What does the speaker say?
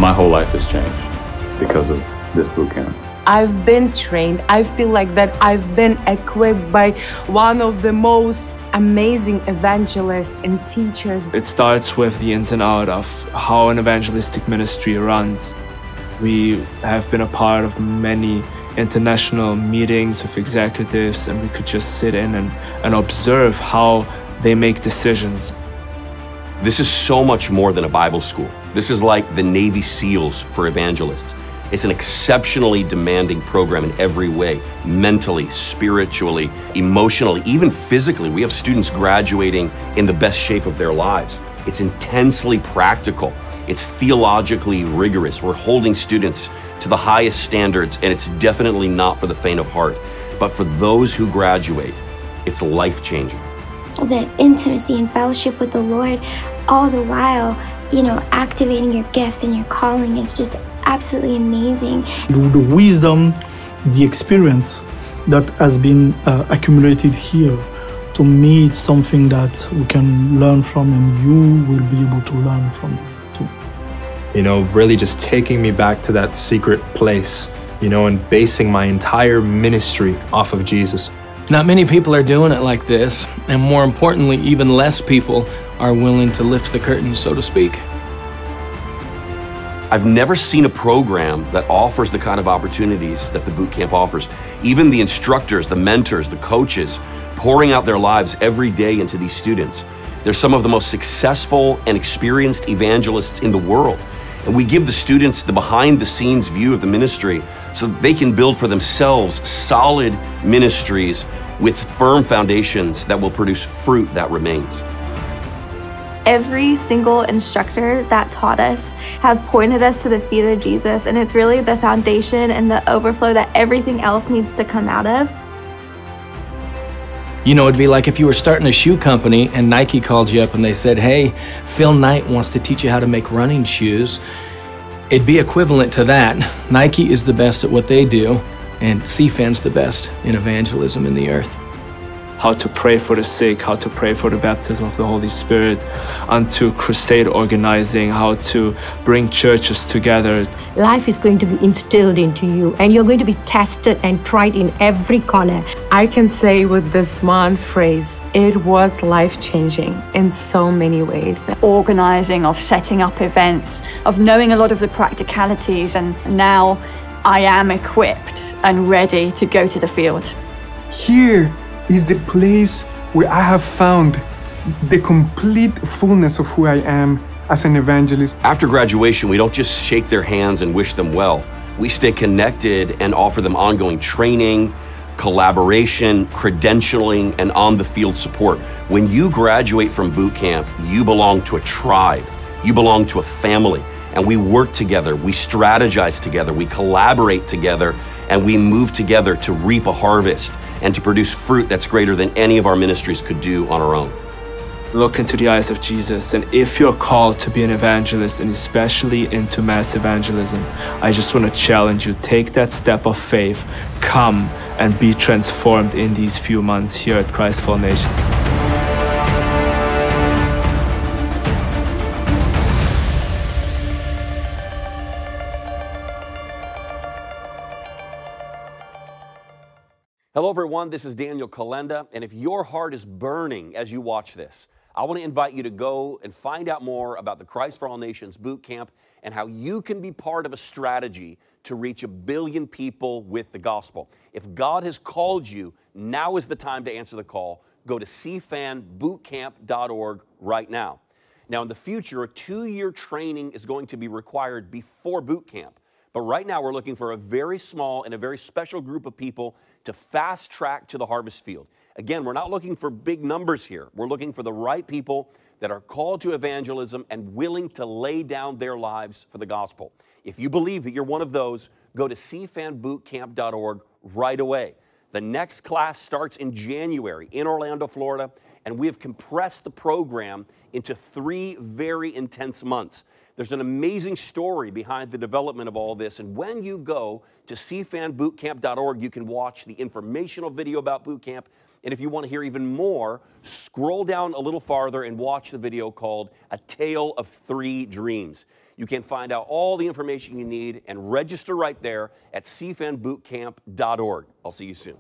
My whole life has changed because of this boot camp. I've been trained. I feel like that I've been equipped by one of the most amazing evangelists and teachers. It starts with the ins and outs of how an evangelistic ministry runs. We have been a part of many international meetings with executives, and we could just sit in and observe how they make decisions. This is so much more than a Bible school. This is like the Navy SEALs for evangelists. It's an exceptionally demanding program in every way, mentally, spiritually, emotionally, even physically. We have students graduating in the best shape of their lives. It's intensely practical. It's theologically rigorous. We're holding students to the highest standards, and it's definitely not for the faint of heart. But for those who graduate, it's life-changing. The intimacy and fellowship with the Lord, all the while, you know, activating your gifts and your calling is just absolutely amazing. The wisdom, the experience that has been accumulated here, to me it's something that we can learn from, and you will be able to learn from it too. You know, really just taking me back to that secret place, you know, and basing my entire ministry off of Jesus. Not many people are doing it like this, and more importantly, even less people are willing to lift the curtain, so to speak. I've never seen a program that offers the kind of opportunities that the boot camp offers. Even the instructors, the mentors, the coaches, pouring out their lives every day into these students. They're some of the most successful and experienced evangelists in the world. And we give the students the behind-the-scenes view of the ministry so that they can build for themselves solid ministries with firm foundations that will produce fruit that remains. Every single instructor that taught us have pointed us to the feet of Jesus, and it's really the foundation and the overflow that everything else needs to come out of. You know, it'd be like if you were starting a shoe company and Nike called you up and they said, hey, Phil Knight wants to teach you how to make running shoes. It'd be equivalent to that. Nike is the best at what they do, and CfaN's the best in evangelism in the earth. How to pray for the sick, how to pray for the baptism of the Holy Spirit, onto crusade organizing, how to bring churches together. Life is going to be instilled into you, and you're going to be tested and tried in every corner. I can say with this one phrase, it was life-changing in so many ways. Organizing, of setting up events, of knowing a lot of the practicalities, and now I am equipped and ready to go to the field. Here is the place where I have found the complete fullness of who I am as an evangelist. After graduation, we don't just shake their hands and wish them well. We stay connected and offer them ongoing training, collaboration, credentialing, and on-the-field support. When you graduate from boot camp, you belong to a tribe. You belong to a family. And we work together, we strategize together, we collaborate together, and we move together to reap a harvest and to produce fruit that's greater than any of our ministries could do on our own. Look into the eyes of Jesus, and if you're called to be an evangelist, and especially into mass evangelism, I just want to challenge you, take that step of faith, come and be transformed in these few months here at Christ for All Nations. Hello everyone, this is Danielem Kolendou, and if your heart is burning as you watch this, I want to invite you to go and find out more about the Christ for All Nations Boot Camp and how you can be part of a strategy to reach 1 billion people with the gospel. If God has called you, now is the time to answer the call. Go to CfaNBootcamp.org right now. Now in the future, a 2-year training is going to be required before boot camp. But right now we're looking for a very small and a very special group of people to fast track to the harvest field. Again, we're not looking for big numbers here. We're looking for the right people that are called to evangelism and willing to lay down their lives for the gospel. If you believe that you're one of those, go to CfaNBootcamp.org right away. The next class starts in January in Orlando, Florida, and we have compressed the program into 3 very intense months. There's an amazing story behind the development of all this, and when you go to CfaNBootcamp.org, you can watch the informational video about boot camp, and if you want to hear even more, scroll down a little farther and watch the video called A Tale of 3 Dreams. You can find out all the information you need and register right there at cfanbootcamp.org. I'll see you soon.